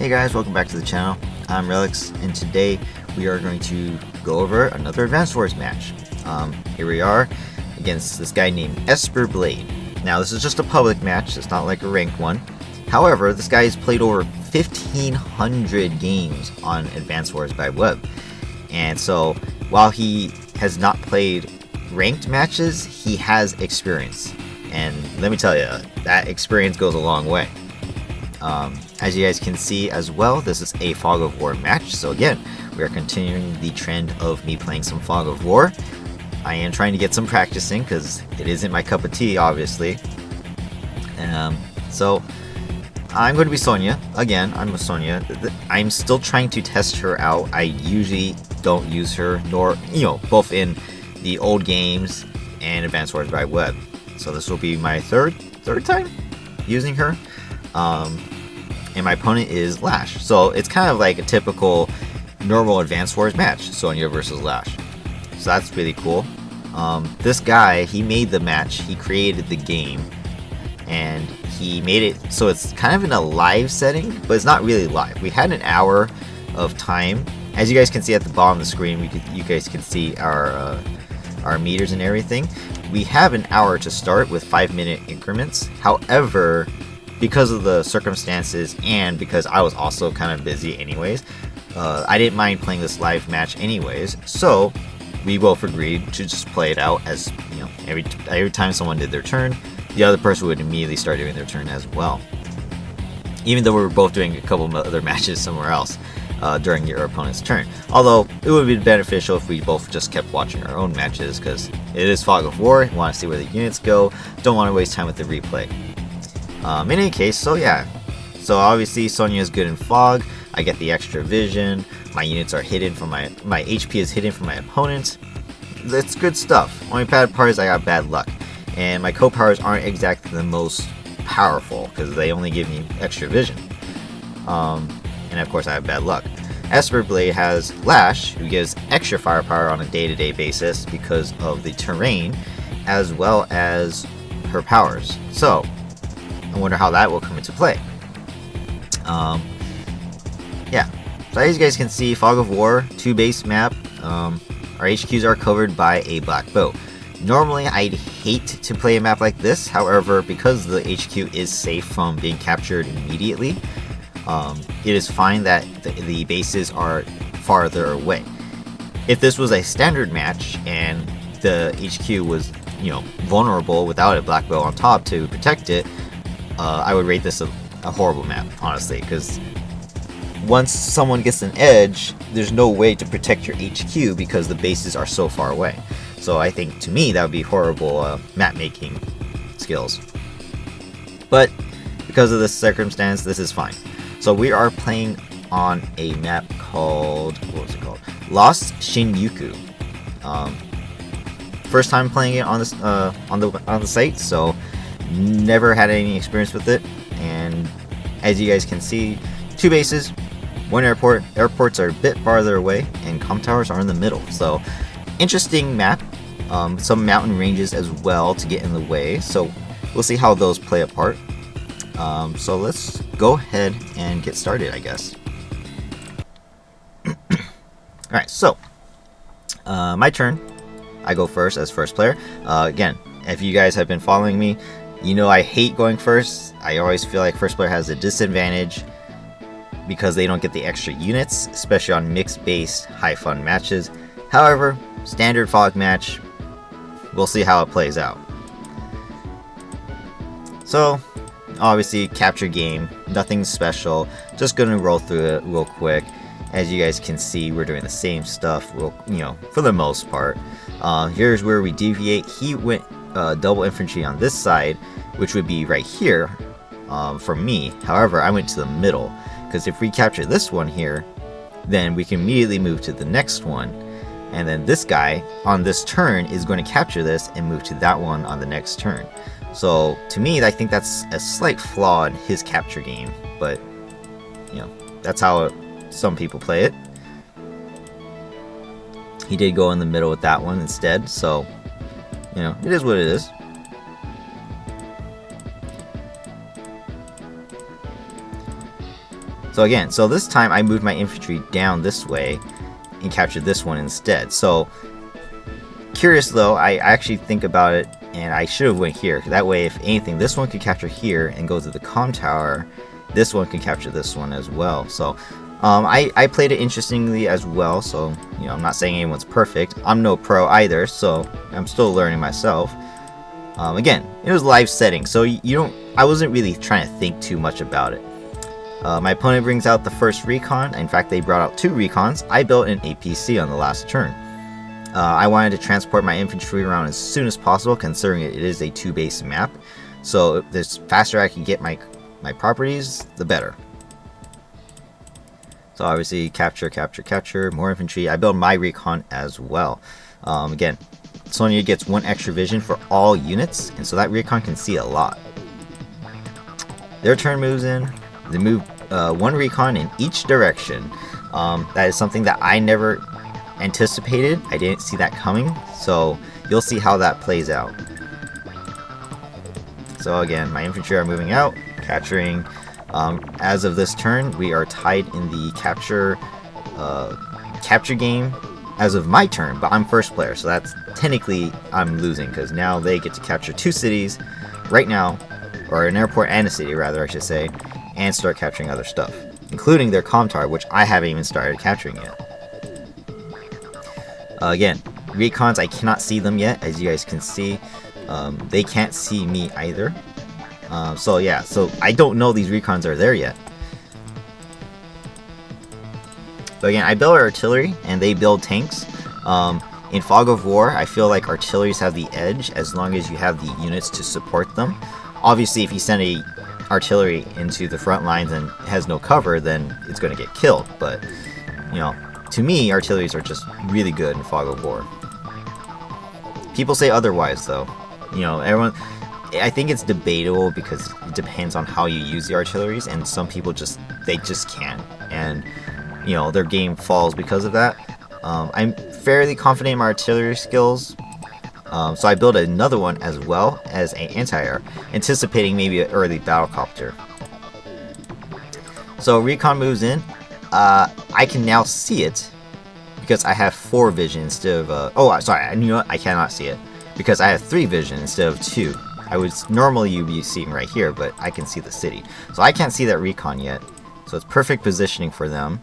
Hey guys, welcome back to the channel. I'm Relyks, and today we are going to go over another Advanced Wars match. Here we are against this guy named Esperblade. Now this is just a public match, it's not like a ranked one. However, this guy has played over 1,500 games on Advanced Wars by web. And so, while he has not played ranked matches, he has experience. And let me tell you, that experience goes a long way. As you guys can see as well, this is a Fog of War match. So again, we are continuing the trend of me playing some Fog of War. I am trying to get some practicing because it isn't my cup of tea, obviously. So I'm going to be Sonya. Again, I'm a Sonya. I'm still trying to test her out. I usually don't use her, nor, both in the old games and Advanced Wars by web. So this will be my third time using her. And my opponent is Lash. So it's kind of like a typical normal Advanced Wars match, Sonya versus Lash. So that's really cool. This guy, he made the match, he created the game, and he made it so it's kind of in a live setting, but it's not really live. We had an hour of time. As you guys can see at the bottom of the screen, you guys can see our meters and everything. We have an hour to start with 5-minute increments. However, because of the circumstances and because I was also kind of busy anyways, I didn't mind playing this live match anyways, so we both agreed to just play it out as, every time someone did their turn, the other person would immediately start doing their turn as well. Even though we were both doing a couple of other matches somewhere else during your opponent's turn. Although, it would be beneficial if we both just kept watching our own matches, because it is Fog of War, you want to see where the units go, don't want to waste time with the replay. In any case, so obviously Sonya is good in Fog. I get the extra vision. My units are hidden from my HP is hidden from my opponent. That's good stuff. Only bad part is I got bad luck, and my co-powers aren't exactly the most powerful because they only give me extra vision. And of course I have bad luck. Esperblade has Lash, who gives extra firepower on a day-to-day basis because of the terrain, as well as her powers. So I wonder how that will come into play. Yeah, so as you guys can see, Fog of War, 2-base map. Our HQs are covered by a black boat. Normally, I'd hate to play a map like this. However, because the HQ is safe from being captured immediately, it is fine that the bases are farther away. If this was a standard match and the HQ was, vulnerable without a black boat on top to protect it, I would rate this a horrible map, honestly, because once someone gets an edge, there's no way to protect your HQ because the bases are so far away. So I think, to me, that would be horrible map making skills. But because of this circumstance, this is fine. So we are playing on a map called, what was it called? Lost Shinjuku. First time playing it on this on the site, so never had any experience with it. And as you guys can see, 2 bases, 1 airport. Airports are a bit farther away, and comm towers are in the middle. So interesting map. Some mountain ranges as well to get in the way. So we'll see how those play a part. So let's go ahead and get started, I guess. Alright, so my turn. I go first as first player. Again, if you guys have been following me, I hate going first. I always feel like first player has a disadvantage because they don't get the extra units, especially on mixed-based, high-fun matches. However, standard Fog match, we'll see how it plays out. So, obviously, capture game, nothing special. Just gonna roll through it real quick. As you guys can see, we're doing the same stuff, for the most part. Here's where we deviate. He went double infantry on this side, which would be right here for me. However, I went to the middle, because if we capture this one here, then we can immediately move to the next one. And then this guy, on this turn, is going to capture this and move to that one on the next turn. So, to me, I think that's a slight flaw in his capture game, but, that's how some people play it. He did go in the middle with that one instead, so, it is what it is. So again, so this time I moved my infantry down this way and captured this one instead. So curious though, I actually think about it, and I should have went here. That way, if anything, this one could capture here and go to the comm tower. This one can capture this one as well. So I played it interestingly as well. So I'm not saying anyone's perfect. I'm no pro either, so I'm still learning myself. Again, it was live setting, so I wasn't really trying to think too much about it. My opponent brings out the first recon. In fact, they brought out 2 recons. I built an APC on the last turn. I wanted to transport my infantry around as soon as possible, considering it is a 2-base map. So the faster I can get my properties, the better. So obviously capture, more infantry. I build my recon as well. Again, Sonya gets 1 extra vision for all units, and so that recon can see a lot. Their turn moves in. They move 1 recon in each direction. That is something that I never anticipated. I didn't see that coming, so you'll see how that plays out. So again, my infantry are moving out, capturing. As of this turn, we are tied in the capture game as of my turn, but I'm first player, so that's technically I'm losing, because now they get to capture 2 cities right now, or an airport and a city rather, I should say, and start capturing other stuff, including their comm tower, which I haven't even started capturing yet. Again, recons, I cannot see them yet, as you guys can see. They can't see me either. So yeah, so I don't know these recons are there yet. But again, I build artillery and they build tanks. In Fog of War, I feel like artilleries have the edge as long as you have the units to support them. Obviously, if you send a artillery into the front lines and has no cover, then it's going to get killed. But to me, artilleries are just really good in Fog of War. People say otherwise, though. Everyone. I think it's debatable because it depends on how you use the artilleries, and some people just can't, and their game falls because of that. I'm fairly confident in my artillery skills, so I built another one as well as an anti-air, anticipating maybe an early battlecopter. So recon moves in. I can now see it because I have 4 vision instead of sorry, I cannot see it because I have 3 vision instead of 2. I would normally be seeing right here, but I can see the city. So I can't see that recon yet. So it's perfect positioning for them.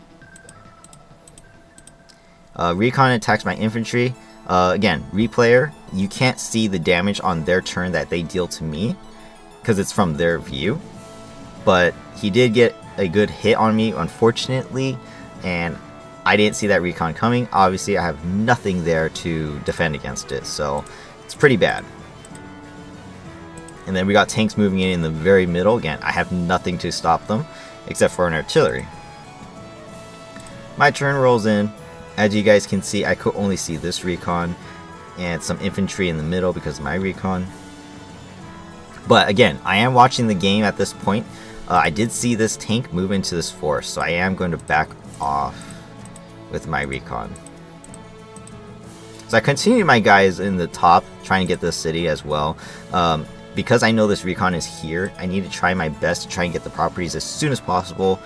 Recon attacks my infantry. Again, replayer, you can't see the damage on their turn that they deal to me because it's from their view. But he did get a good hit on me, unfortunately, and I didn't see that recon coming. Obviously, I have nothing there to defend against it, so it's pretty bad. And then we got tanks moving in the very middle. Again, I have nothing to stop them except for an artillery. My turn rolls in. As you guys can see, I could only see this recon and some infantry in the middle because of my recon. But again, I am watching the game at this point. I did see this tank move into this forest, so I am going to back off with my recon. So I continue my guys in the top, trying to get this city as well. Because I know this recon is here, I need to try my best to try and get the properties as soon as possible,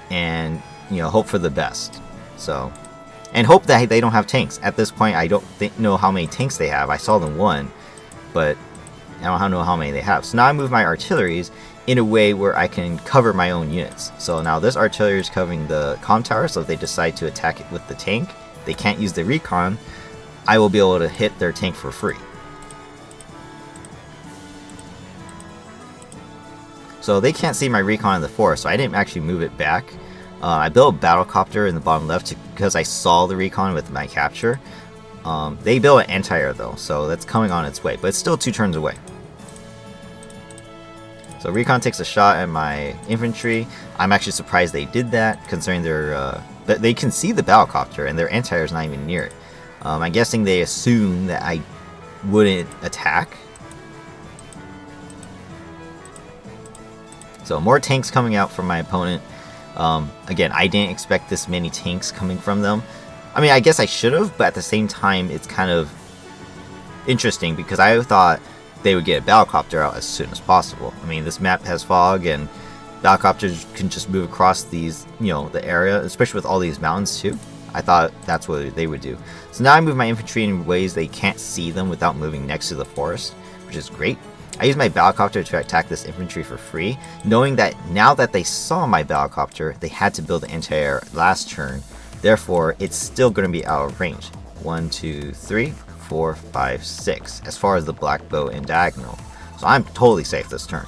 and hope for the best. So, and hope that they don't have tanks. At this point, I don't know how many tanks they have. I saw them 1, but I don't know how many they have. So now I move my artilleries in a way where I can cover my own units. So now this artillery is covering the comm tower, so if they decide to attack it with the tank, they can't use the recon, I will be able to hit their tank for free. So they can't see my recon in the forest, so I didn't actually move it back. I built a battlecopter in the bottom left because I saw the recon with my capture. They built an anti-air though, so that's coming on its way, but it's still 2 turns away. So recon takes a shot at my infantry. I'm actually surprised they did that, considering but they can see the battlecopter and their anti-air is not even near it. I'm guessing they assume that I wouldn't attack. So more tanks coming out from my opponent. Again, I didn't expect this many tanks coming from them. I mean, I guess I should have, but at the same time, it's kind of interesting because I thought they would get a battlecopter out as soon as possible. I mean, this map has fog, and Battlecopters can just move across these, the area, especially with all these mountains too. I thought that's what they would do. So now I move my infantry in ways they can't see them without moving next to the forest, which is great. I use my Battlecopter to attack this infantry for free, knowing that now that they saw my Battlecopter, they had to build the anti-air last turn. Therefore, it's still going to be out of range. 1, 2, 3, 4, 5, 6, as far as the black bow and diagonal. So I'm totally safe this turn.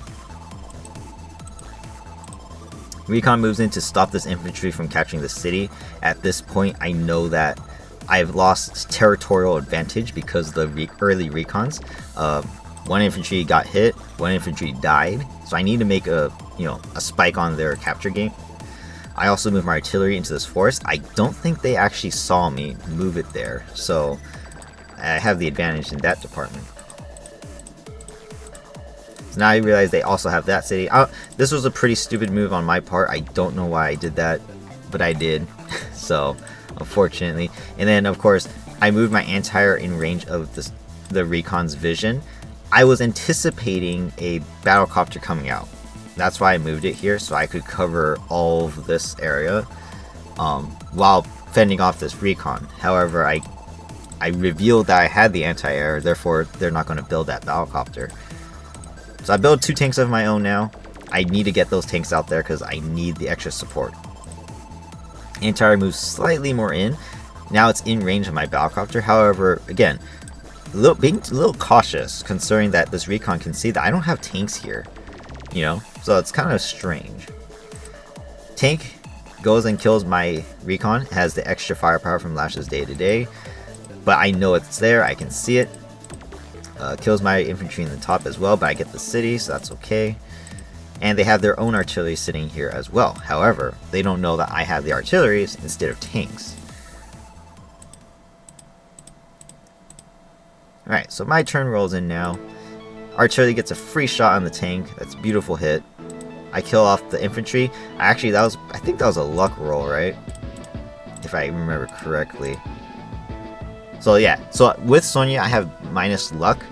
Recon moves in to stop this infantry from capturing the city. At this point, I know that I've lost territorial advantage because of the early recons. One infantry got hit, one infantry died, so I need to make a spike on their capture game. I also move my artillery into this forest. I don't think they actually saw me move it there, so I have the advantage in that department. So now I realize they also have that city. This was a pretty stupid move on my part. I don't know why I did that, but I did. So, unfortunately. And then, of course, I moved my anti-air in range of the recon's vision. I was anticipating a battlecopter coming out. That's why I moved it here, so I could cover all of this area while fending off this recon. However, I revealed that I had the anti-air, therefore they're not going to build that battlecopter. So I build 2 tanks of my own now. I need to get those tanks out there because I need the extra support. Anti-air moves slightly more in. Now it's in range of my battlecopter. However, again, being a little cautious considering that this recon can see that I don't have tanks here. So it's kind of strange. Tank goes and kills my recon. It has the extra firepower from Lash's Day to Day. But I know it's there. I can see it. Kills my infantry in the top as well, but I get the city, so that's okay. And they have their own artillery sitting here as well. However, they don't know that I have the artilleries instead of tanks. Alright, so my turn rolls in now. Artillery gets a free shot on the tank. That's a beautiful hit. I kill off the infantry. Actually, I think that was a luck roll, right? If I remember correctly. So yeah, so with Sonya, I have minus luck.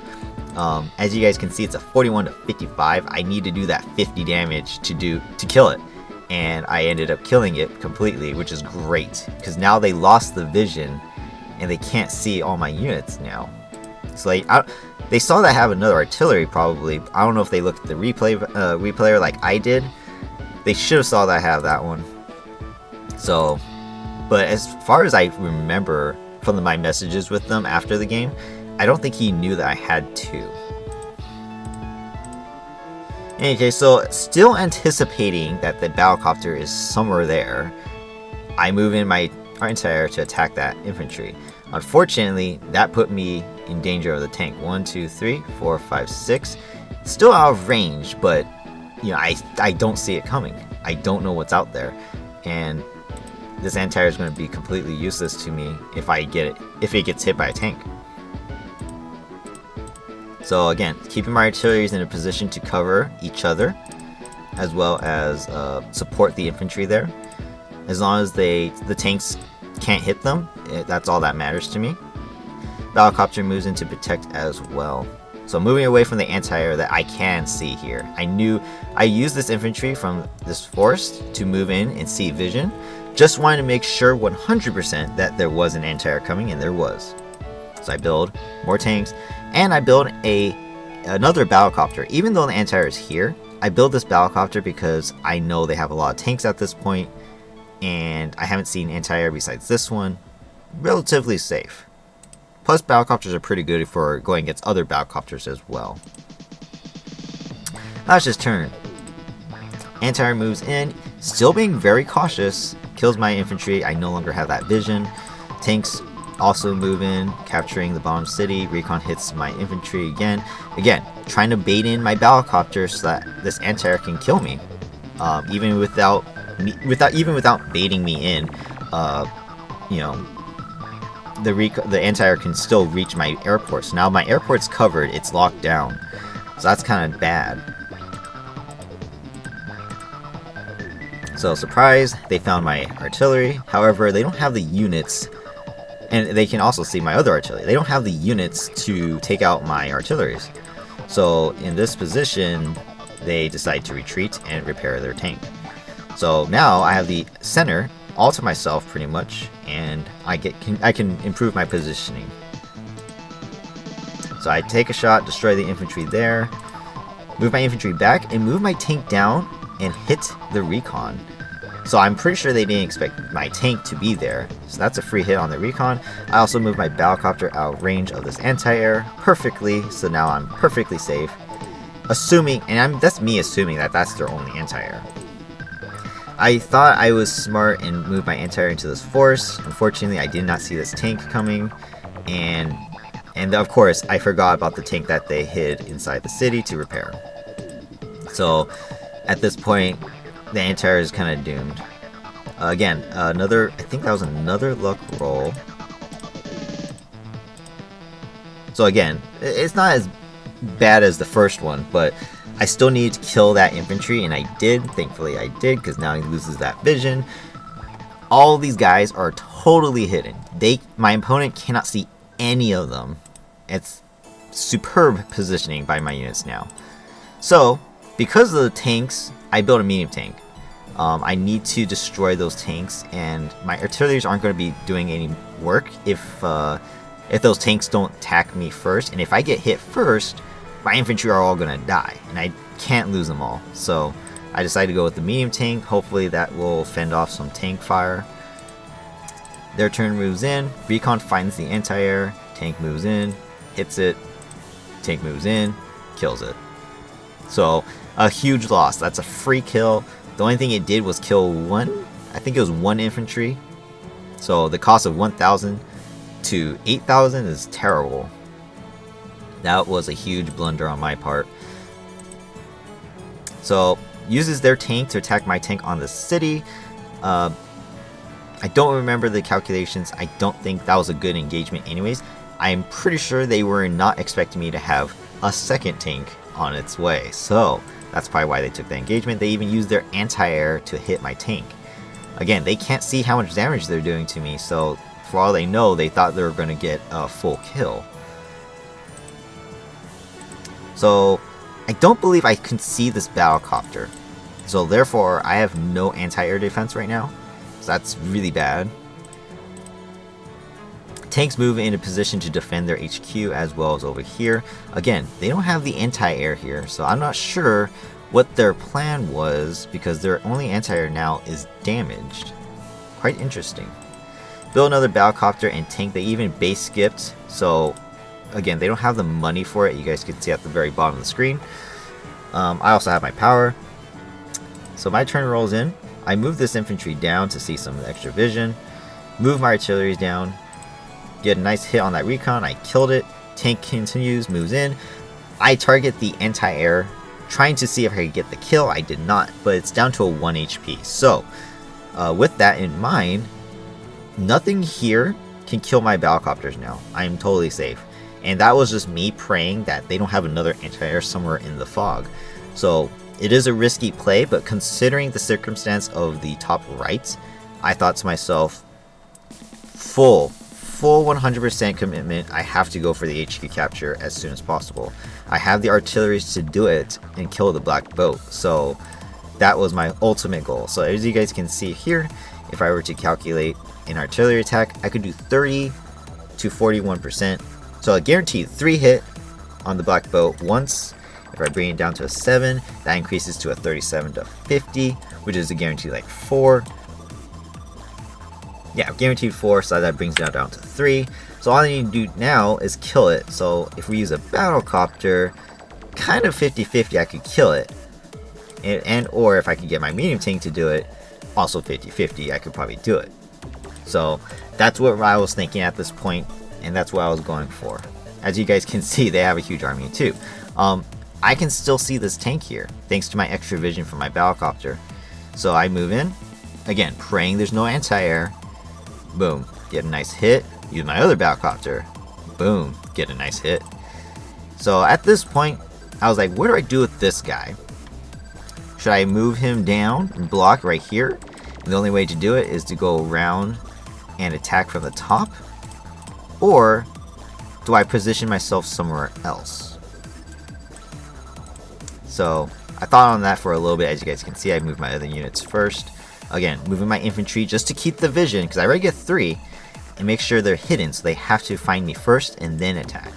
As you guys can see, it's a 41 to 55. I need to do that 50 damage to kill it, and I ended up killing it completely, which is great because now they lost the vision and they can't see all my units now. So they saw that I have another artillery probably. I don't know if they looked at the replayer like I did. They should have saw that I have that one. So, but as far as I remember from my messages with them after the game, I don't think he knew that I had 2. In any case, so still anticipating that the battlecopter is somewhere there, I move in my anti-air to attack that infantry. Unfortunately, that put me in danger of the tank. 1, 2, 3, 4, 5, 6. Still out of range, but I don't see it coming. I don't know what's out there, and this anti-air is going to be completely useless to me if it gets hit by a tank. So again, keeping my artilleries in a position to cover each other, as well as support the infantry there. As long as the tanks can't hit them, that's all that matters to me. Battlecopter moves in to protect as well. So moving away from the anti-air that I can see here. I used this infantry from this forest to move in and see vision. Just wanted to make sure 100% that there was an anti-air coming, and there was. So I build more tanks, and I build another battlecopter. Even though the anti-air is here, I build this battlecopter because I know they have a lot of tanks at this point, and I haven't seen anti-air besides this one. Relatively safe. Plus, battlecopters are pretty good for going against other battlecopters as well. That's his turn. Anti-air moves in, still being very cautious, kills my infantry. I no longer have that vision. Tanks also move in, capturing the bottom city. Recon hits my infantry again. Again, trying to bait in my battlecopter so that this anti-air can kill me. Even without baiting me in, the anti-air can still reach my airport. So now my airport's covered, it's locked down. So that's kind of bad. So surprise, they found my artillery. However, they don't have the units, and they can also see my other artillery. They don't have the units to take out my artilleries. So in this position, they decide to retreat and repair their tank. So now I have the center all to myself pretty much, and I can improve my positioning. So I take a shot, destroy the infantry there, move my infantry back, and move my tank down and hit the recon. So I'm pretty sure they didn't expect my tank to be there. So that's a free hit on the recon. I also moved my battlecopter out of range of this anti-air perfectly, so now I'm perfectly safe. Assuming, and that's me assuming that that's their only anti-air. I thought I was smart and moved my anti-air into this force. Unfortunately, I did not see this tank coming, and of course, I forgot about the tank that they hid inside the city to repair. So at this point, the anti-air is kind of doomed. Again, I think that was another luck roll. So again, it's not as bad as the first one, but I still need to kill that infantry, and I did. Thankfully I did, because now he loses that vision. All these guys are totally hidden. My opponent cannot see any of them. It's superb positioning by my units now. So, because of the tanks, I built a medium tank. I need to destroy those tanks, and my artilleries aren't going to be doing any work if those tanks don't attack me first. And if I get hit first, my infantry are all going to die, and I can't lose them all. So I decided to go with the medium tank. Hopefully that will fend off some tank fire. Their turn moves in, recon finds the anti-air, tank moves in, hits it, tank moves in, kills it. So a huge loss. That's a free kill. The only thing it did was kill I think it was one infantry. So the cost of 1,000 to 8,000 is terrible. That was a huge blunder on my part. So uses their tank to attack my tank on the city. I don't remember the calculations. I don't think that was a good engagement anyways. I'm pretty sure they were not expecting me to have a second tank on its way. So that's probably why they took the engagement. They even used their anti-air to hit my tank. Again, they can't see how much damage they're doing to me, so for all they know, they thought they were going to get a full kill. So I don't believe I can see this battlecopter. So therefore, I have no anti-air defense right now. So that's really bad. Tanks move into position to defend their HQ as well as over here. Again, they don't have the anti-air here, so I'm not sure what their plan was, because their only anti-air now is damaged. Quite interesting. Build another battlecopter and tank. They even base skipped, so again, they don't have the money for it. You guys can see at the very bottom of the screen. I also have my power. So my turn rolls in. I move this infantry down to see some extra vision. Move my artillery down. Get a nice hit on that recon. I killed it. Tank continues, moves in. I target the anti-air, trying to see if I could get the kill. I did not, but it's down to a 1 HP. So with that in mind, nothing here can kill my battlecopters now. I'm totally safe. And that was just me praying that they don't have another anti-air somewhere in the fog. So it is a risky play, but considering the circumstance of the top right, I thought to myself, full 100% commitment. I have to go for the HQ capture as soon as possible. I have the artillery to do it and kill the black boat. So that was my ultimate goal. So as you guys can see here, if I were to calculate an artillery attack, I could do 30 to 41%. So a guaranteed 3 hit on the black boat once. If I bring it down to a 7, that increases to a 37 to 50, which is a guaranteed like 4. Yeah, guaranteed 4, so that brings it down to 3. So all I need to do now is kill it. So if we use a battlecopter, kind of 50-50, I could kill it. And or if I could get my medium tank to do it, also 50-50, I could probably do it. So that's what I was thinking at this point, and that's what I was going for. As you guys can see, they have a huge army too. I can still see this tank here, thanks to my extra vision from my battlecopter. So I move in, again, praying there's no anti-air. Boom, get a nice hit. Use my other battlecopter. Boom, get a nice hit. So at this point, I was like, what do I do with this guy? Should I move him down and block right here? And the only way to do it is to go around and attack from the top? Or do I position myself somewhere else? So I thought on that for a little bit. As you guys can see, I moved my other units first. Again, moving my infantry just to keep the vision, because I already get 3, and make sure they're hidden, so they have to find me first and then attack.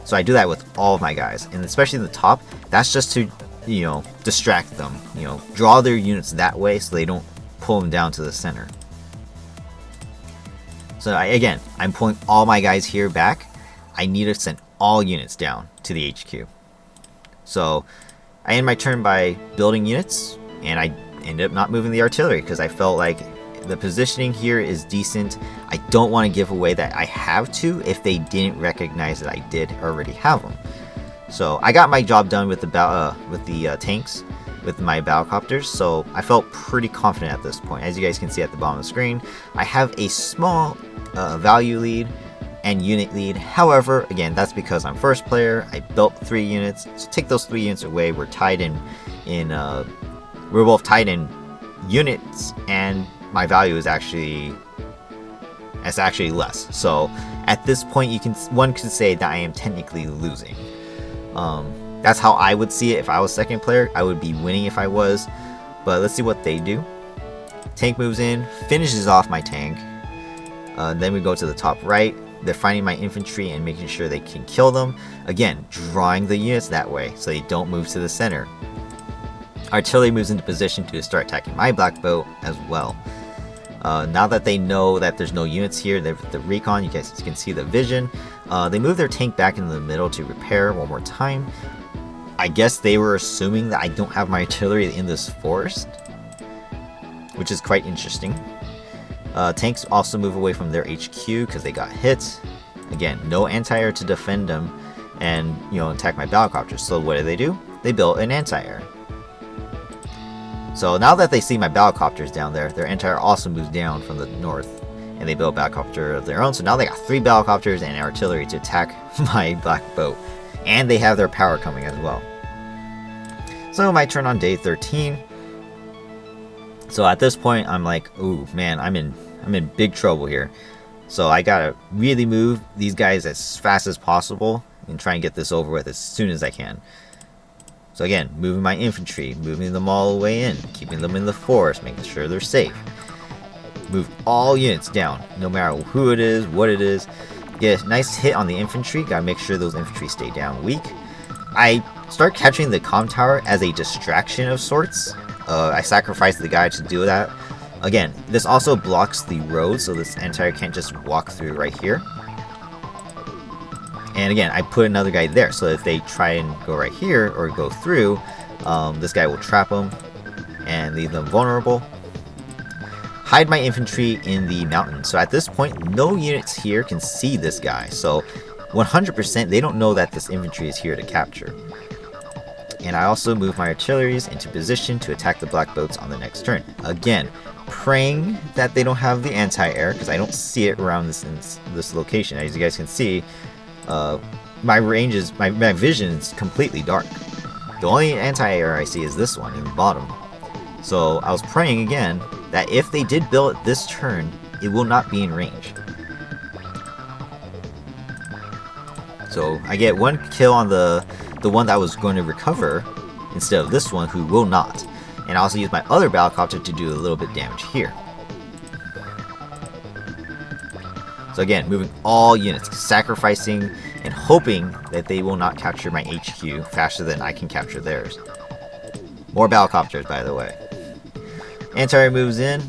So I do that with all of my guys, and especially the top, that's just to, you know, distract them, you know, draw their units that way so they don't pull them down to the center. So again, I'm pulling all my guys here back. I need to send all units down to the HQ. So I end my turn by building units, and I ended up not moving the artillery because I felt like the positioning here is decent. I don't want to give away that I have to if they didn't recognize that I did already have them. So I got my job done with the tanks, with my battlecopters, so I felt pretty confident at this point. As you guys can see at the bottom of the screen, I have a small value lead and unit lead. However, again, that's because I'm first player. I built 3 units, so take those 3 units away. We're tied we're both tied in units, and my value is actually less. So at this point, one could say that I am technically losing. That's how I would see it. If I was second player, I would be winning if I was. But let's see what they do. Tank moves in, finishes off my tank. Then we go to the top right. They're finding my infantry and making sure they can kill them. Again, drawing the units that way so they don't move to the center. Artillery moves into position to start attacking my black boat as well. Now that they know that there's no units here, they're the recon, you guys can see the vision. They move their tank back into the middle to repair one more time. I guess they were assuming that I don't have my artillery in this forest, which is quite interesting. Tanks also move away from their HQ because they got hit. Again, no anti-air to defend them and, you know, attack my battlecopters. So what do? They built an anti-air. So now that they see my battlecopters down there, their anti-air also moves down from the north, and they build a battlecopter of their own. So now they got 3 battlecopters and artillery to attack my black boat, and they have their power coming as well. So my turn on day 13. So at this point, I'm like, ooh man, I'm in big trouble here. So I gotta really move these guys as fast as possible and try and get this over with as soon as I can. So again, moving my infantry, moving them all the way in, keeping them in the forest, making sure they're safe. Move all units down, no matter who it is, what it is. Get a nice hit on the infantry, gotta make sure those infantry stay down weak. I start capturing the comm tower as a distraction of sorts. I sacrifice the guy to do that. Again, this also blocks the road, so this anti-air can't just walk through right here. And again, I put another guy there, so if they try and go right here or go through, this guy will trap them and leave them vulnerable. Hide my infantry in the mountain. So at this point, no units here can see this guy. So 100% they don't know that this infantry is here to capture. And I also move my artilleries into position to attack the black boats on the next turn. Again, praying that they don't have the anti-air, because I don't see it around this location. As you guys can see, my vision is completely dark. The only anti-air I see is this one in the bottom. So I was praying again that if they did build it this turn, it will not be in range. So I get 1 kill on the one that was going to recover instead of this one who will not. And I also use my other battlecopter to do a little bit damage here. So again, moving all units, sacrificing and hoping that they will not capture my HQ faster than I can capture theirs. More battlecopters, by the way. Anti-air moves in.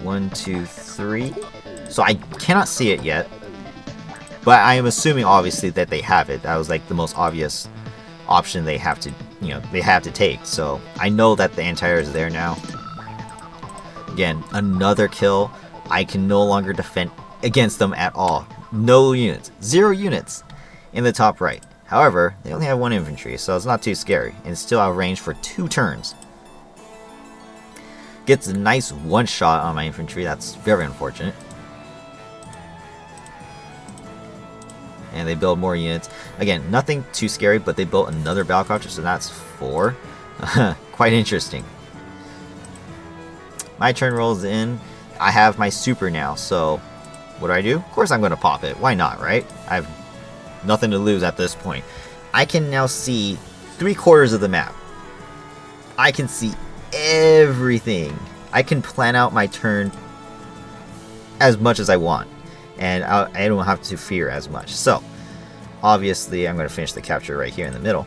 1, 2, 3. So I cannot see it yet. But I am assuming, obviously, that they have it. That was like the most obvious option they have to take. So I know that the anti-air is there now. Again, another kill. I can no longer defend against them at all. No units. 0 units in the top right. However, they only have 1 infantry, so it's not too scary. And still out of range for 2 turns. Gets a nice 1 shot on my infantry. That's very unfortunate. And they build more units. Again, nothing too scary, but they built another battlecopter, so that's 4. Quite interesting. My turn rolls in. I have my super now, so what do? Of course I'm going to pop it. Why not, right? I have nothing to lose at this point. I can now see 3/4 of the map. I can see everything. I can plan out my turn as much as I want, and I don't have to fear as much. So obviously I'm going to finish the capture right here in the middle,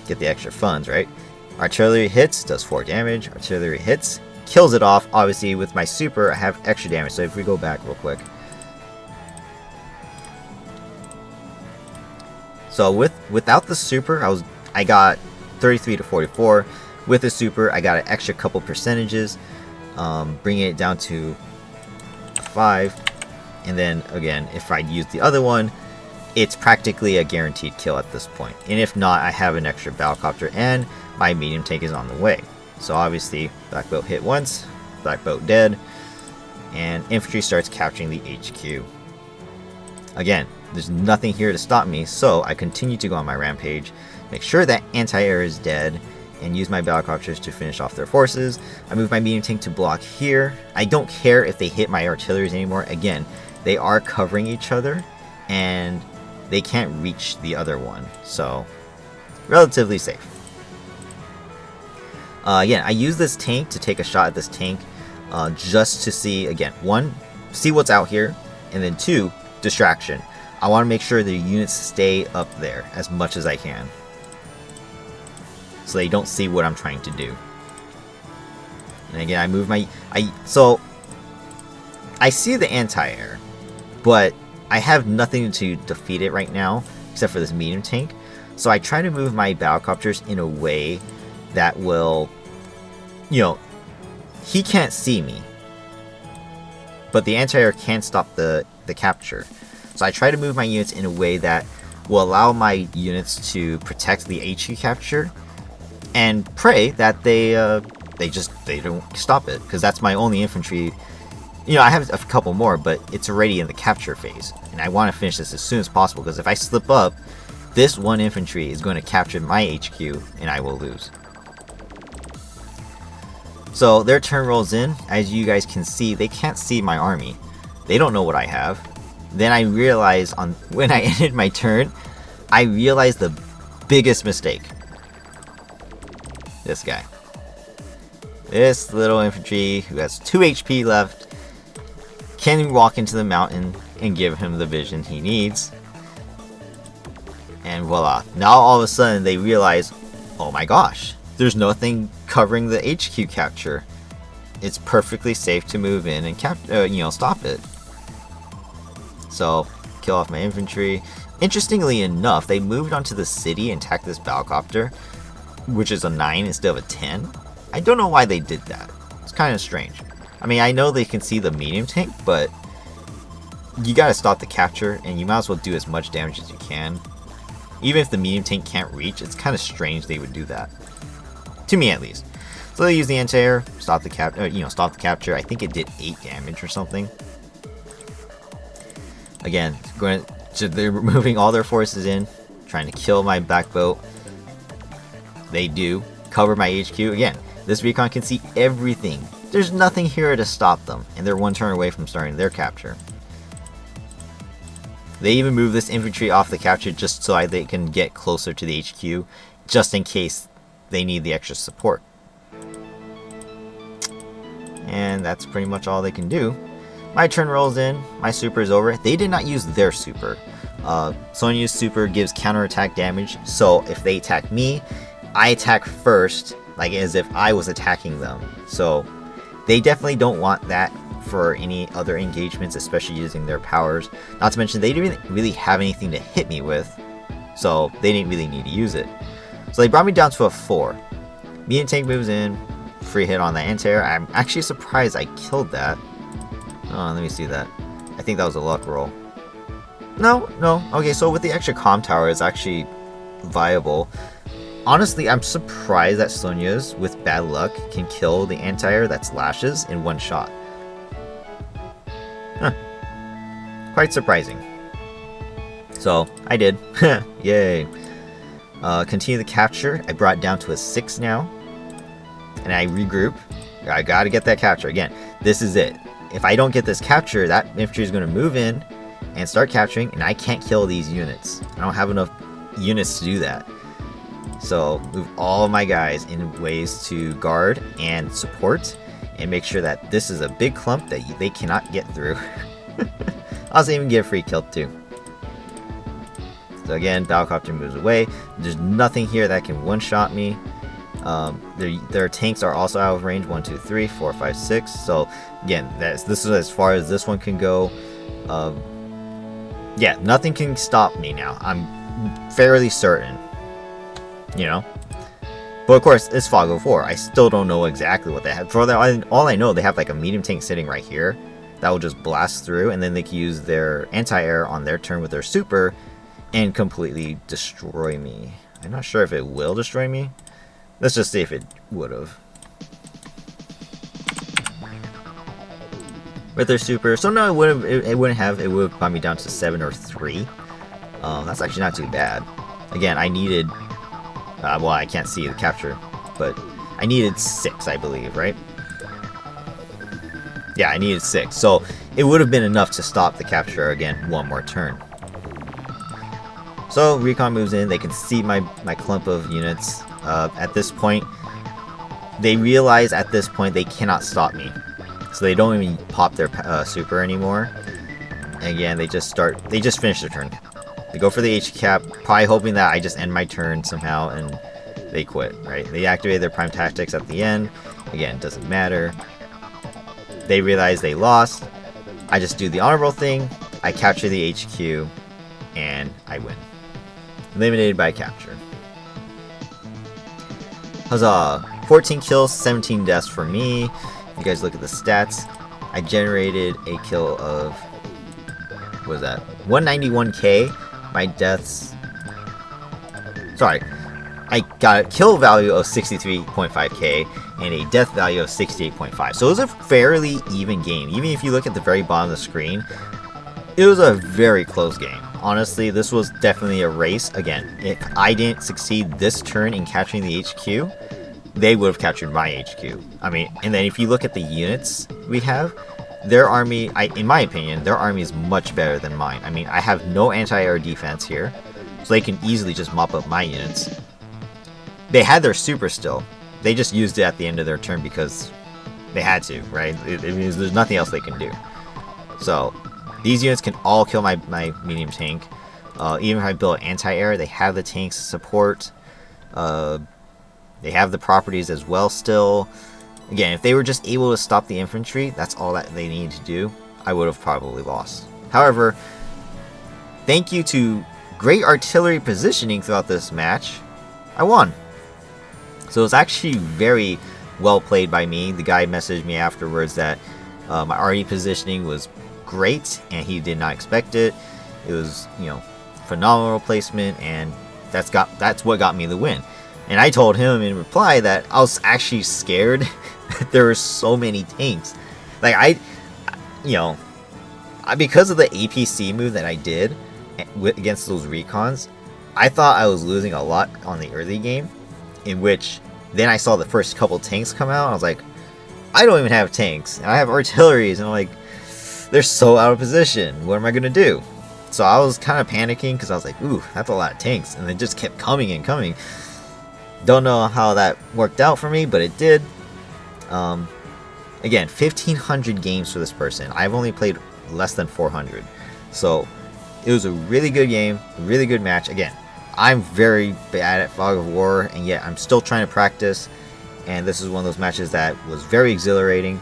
get the extra funds, right? Artillery hits, does 4 damage. Artillery hits, kills it off. Obviously with my super I have extra damage, so if we go back real quick, so without the super I got 33 to 44. With the super I got an extra couple percentages, bringing it down to 5. And then again, if I use the other one, it's practically a guaranteed kill at this point. And if not, I have an extra battlecopter and my medium tank is on the way. So obviously black boat hit once, black boat dead, and infantry starts capturing the HQ. Again, there's nothing here to stop me, so I continue to go on my rampage, make sure that anti-air is dead, and use my battlecopters to finish off their forces. I move my medium tank to block here. I don't care if they hit my artilleries anymore. Again, they are covering each other and they can't reach the other one, so relatively safe. Again, I use this tank to take a shot at this tank, just to see, again, 1, see what's out here, and then 2, distraction. I want to make sure the units stay up there as much as I can, so they don't see what I'm trying to do. And again, I move my... So, I see the anti-air, but I have nothing to defeat it right now, except for this medium tank. So I try to move my battlecopters in a way that will... You know, he can't see me, but the anti-air can stop the capture. So I try to move my units in a way that will allow my units to protect the HQ capture, and pray that they don't stop it, because that's my only infantry. You know, I have a couple more, but it's already in the capture phase, and I want to finish this as soon as possible, because if I slip up, this one infantry is going to capture my HQ and I will lose. So their turn rolls in. As you guys can see, they can't see my army. They don't know what I have. Then I realize when I ended my turn, I realized the biggest mistake. This guy. This little infantry who has 2 HP left can walk into the mountain and give him the vision he needs. And voila. Now all of a sudden they realize, oh my gosh, there's nothing covering the HQ capture. It's perfectly safe to move in and stop it. So, kill off my infantry. Interestingly enough, they moved onto the city and attacked this battlecopter, which is a 9 instead of a 10. I don't know why they did that. It's kind of strange. I mean, I know they can see the medium tank, but you gotta stop the capture, and you might as well do as much damage as you can. Even if the medium tank can't reach, it's kind of strange they would do that. To me, at least. So they use the anti-air, stop the capture. I think it did 8 damage or something. Again, they're moving all their forces in, trying to kill my back boat. They do. Cover my HQ. Again, this recon can see everything. There's nothing here to stop them, and they're 1 turn away from starting their capture. They even move this infantry off the capture just so they can get closer to the HQ, just in case they need the extra support. And that's pretty much all they can do. My turn rolls in, my super is over. They did not use their super. Sonya's super gives counterattack damage, so if they attack me, I attack first, like as if I was attacking them. So they definitely don't want that for any other engagements, especially using their powers. Not to mention they didn't really have anything to hit me with, so they didn't really need to use it. So they brought me down to a 4. Medium tank moves in, free hit on the anti-air. I'm actually surprised I killed that. Oh, let me see that. I think that was a luck roll. No. Okay, so with the extra comm tower, it's actually viable. Honestly, I'm surprised that Sonya's, with bad luck, can kill the anti-air that's lashes in 1 shot. Huh. Quite surprising. So, I did. Yay. Continue the capture. I brought it down to a 6 now. And I regroup. I gotta get that capture. Again, this is it. If I don't get this capture, that infantry is going to move in and start capturing, and I can't kill these units. I don't have enough units to do that. So move all of my guys in ways to guard and support, and make sure that this is a big clump that they cannot get through. I'll also even get a free kill too. So again, Battlecopter moves away. There's nothing here that can one-shot me. Their tanks are also out of range. 1, 2, 3, 4, 5, 6. So again, this is as far as this one can go. Yeah, nothing can stop me now. I'm fairly certain, you know. But of course, it's Fog of War. I still don't know exactly what they have. For that, all I know, they have like a medium tank sitting right here that will just blast through, and then they can use their anti-air on their turn with their super and completely destroy me. I'm not sure if it will destroy me. Let's just see if it would have. With their super, so no, it wouldn't have. It would have brought me down to 7 or 3. That's actually not too bad. Again, I needed. Well, I can't see the capture, but I needed 6, I believe, right? Yeah, I needed 6, so it would have been enough to stop the capture again one more turn. So Recon moves in. They can see my clump of units. At this point, they realize at this point they cannot stop me. So they don't even pop their super anymore. And again, they just finish their turn. They go for the H cap, probably hoping that I just end my turn somehow, and they quit, right? They activate their prime tactics at the end. Again, doesn't matter. They realize they lost. I just do the honorable thing. I capture the HQ, and I win. Eliminated by capture. Huzzah! 14 kills, 17 deaths for me. If you guys look at the stats, I generated a kill of, what was that? 191k. My deaths, sorry, I got a kill value of 63.5k and a death value of 68.5. So it was a fairly even game. Even if you look at the very bottom of the screen, it was a very close game. Honestly, this was definitely a race. Again, if I didn't succeed this turn in capturing the HQ, they would have captured my HQ. I mean, and then if you look at the units we have, their army, in my opinion, their army is much better than mine. I mean, I have no anti-air defense here, so they can easily just mop up my units. They had their super still. They just used it at the end of their turn because they had to, right? It means there's nothing else they can do. So these units can all kill my medium tank. Even if I build anti-air, they have the tanks support. They have the properties as well still. Again, if they were just able to stop the infantry, that's all that they need to do, I would have probably lost. However, thank you to great artillery positioning throughout this match, I won. So it was actually very well played by me. The guy messaged me afterwards that my RE positioning was great and he did not expect it. It was, you know, phenomenal placement, and that's what got me the win. And I told him in reply that I was actually scared that there were so many tanks. Like because of the APC move that I did against those recons, I thought I was losing a lot on the early game, in which then I saw the first couple tanks come out, and I was like, I don't even have tanks, and I have artilleries, and I'm like, they're so out of position, what am I going to do? So I was kind of panicking, because I was like, ooh, that's a lot of tanks, and they just kept coming and coming. Don't know how that worked out for me, but it did. Again, 1,500 games for this person. I've only played less than 400. So it was a really good game, a really good match. Again, I'm very bad at Fog of War, and yet I'm still trying to practice. And this is one of those matches that was very exhilarating.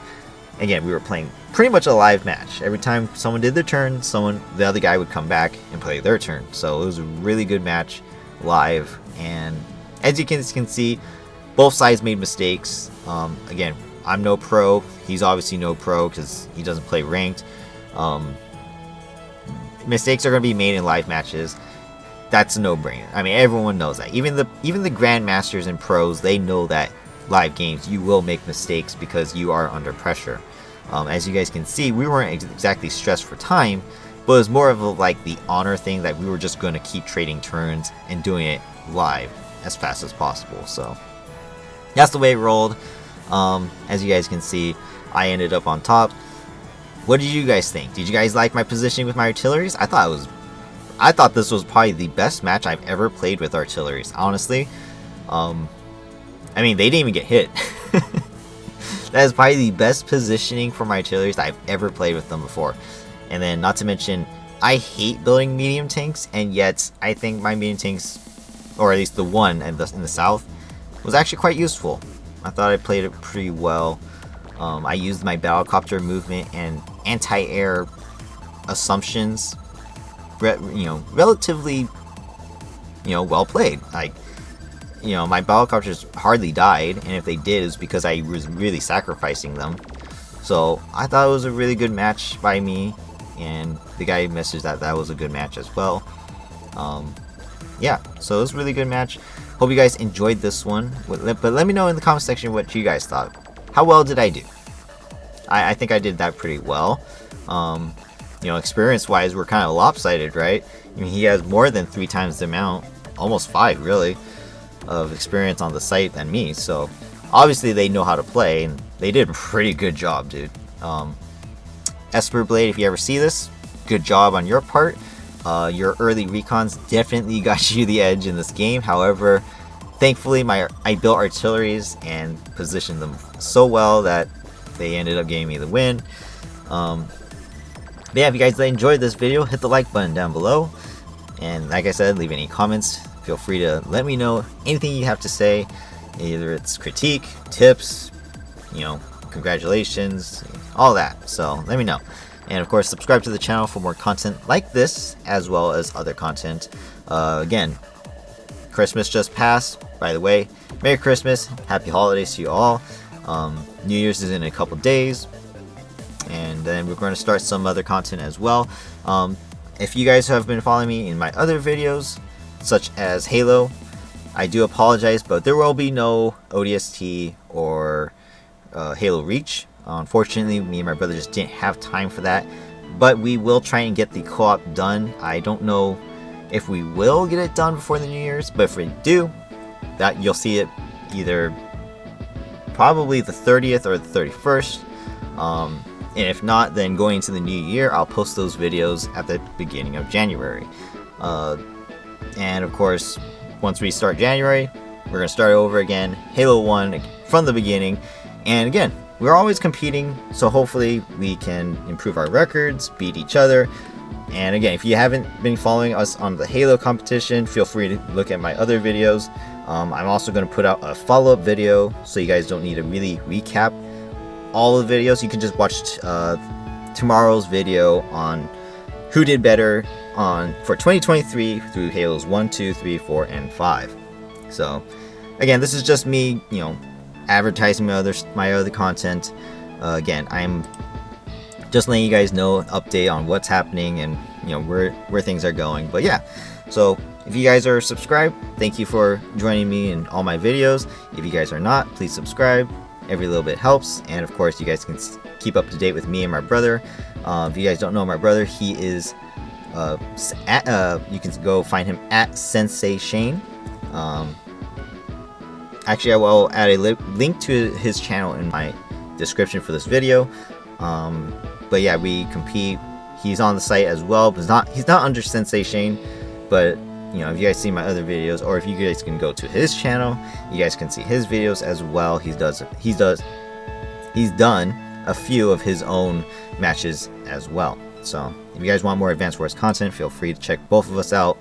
Again, we were playing pretty much a live match. Every time someone did their turn, the other guy would come back and play their turn. So it was a really good match live. And as you can see, both sides made mistakes. Again, I'm no pro. He's obviously no pro because he doesn't play ranked. Mistakes are going to be made in live matches. That's a no-brainer. I mean, everyone knows that. Even the grandmasters and pros, they know that live games you will make mistakes because you are under pressure. As you guys can see, we weren't exactly stressed for time, but it was more of like the honor thing that we were just going to keep trading turns and doing it live as fast as possible. So that's the way it rolled. As you guys can see, I ended up on top. What did you guys think? Did you guys like my positioning with my artilleries? I thought this was probably the best match I've ever played with artilleries. Honestly, I mean, they didn't even get hit. That is probably the best positioning for my artilleries that I've ever played with them before. And then, not to mention, I hate building medium tanks, and yet I think my medium tanks, or at least the one in the south, was actually quite useful. I thought I played it pretty well. I used my battlecopter movement and anti-air assumptions, relatively, well played. Like, my battlecopters hardly died, and if they did, it's because I was really sacrificing them. So I thought it was a really good match by me, and the guy messaged that was a good match as well. Yeah, so it was a really good match. Hope you guys enjoyed this one, but let me know in the comment section what you guys thought. How well did I do? I think I did that pretty well. Experience-wise, we're kind of lopsided, right? I mean, he has more than 3 times the amount, almost 5 really, of experience on the site than me. So obviously they know how to play, and they did a pretty good job, dude. Esperblade, if you ever see this, good job on your part. Your early recons definitely got you the edge in this game. However, thankfully I built artilleries and positioned them so well that they ended up giving me the win. But yeah, if you guys enjoyed this video, hit the like button down below, and like I said, leave any comments. Feel free to let me know anything you have to say, either it's critique, tips, congratulations, all that. So let me know. And of course, subscribe to the channel for more content like this, as well as other content. Again, Christmas just passed, by the way. Merry Christmas, Happy Holidays to you all. New Year's is in a couple days, and then we're going to start some other content as well. If you guys have been following me in my other videos, such as Halo, I do apologize, but there will be no ODST or Halo Reach. Unfortunately, me and my brother just didn't have time for that, but we will try and get the co-op done. I don't know if we will get it done before the New Year's, but if we do, that you'll see it either probably the 30th or the 31st. And if not, then going into the new year, I'll post those videos at the beginning of January. And of course, once we start January, we're going to start over again, Halo 1 from the beginning. And again, we're always competing, so hopefully we can improve our records, beat each other. And again, if you haven't been following us on the Halo competition, feel free to look at my other videos. I'm also going to put out a follow-up video, so you guys don't need to really recap all the videos. You can just watch tomorrow's video on who did better for 2023 through Halos 1, 2, 3, 4, and 5. So again, this is just me, advertising my other content. Again, I'm just letting you guys know, update on what's happening and where things are going. But yeah, so if you guys are subscribed, thank you for joining me in all my videos. If you guys are not, please subscribe. Every little bit helps. And of course, you guys can keep up to date with me and my brother. If you guys don't know my brother, he is you can go find him at Sensei Shane. Actually, I will add a link to his channel in my description for this video. But yeah, we compete. He's on the site as well, but he's not under Sensei Shane. But if you guys see my other videos, or if you guys can go to his channel, you guys can see his videos as well. He's done a few of his own matches as well. So if you guys want more Advanced Wars content, feel free to check both of us out.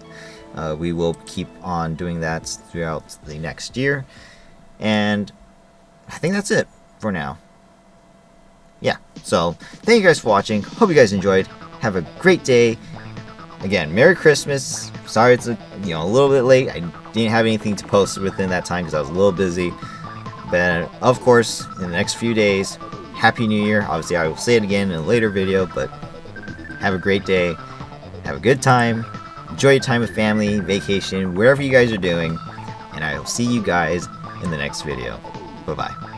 We will keep on doing that throughout the next year. And I think that's it for now. Yeah, so thank you guys for watching. Hope you guys enjoyed. Have a great day. Again, Merry Christmas. Sorry it's a little bit late. I didn't have anything to post within that time because I was a little busy. But of course, in the next few days, Happy New Year. Obviously, I will say it again in a later video, but have a great day. Have a good time. Enjoy your time with family, vacation, wherever you guys are doing. And I will see you guys in the next video. Bye-bye.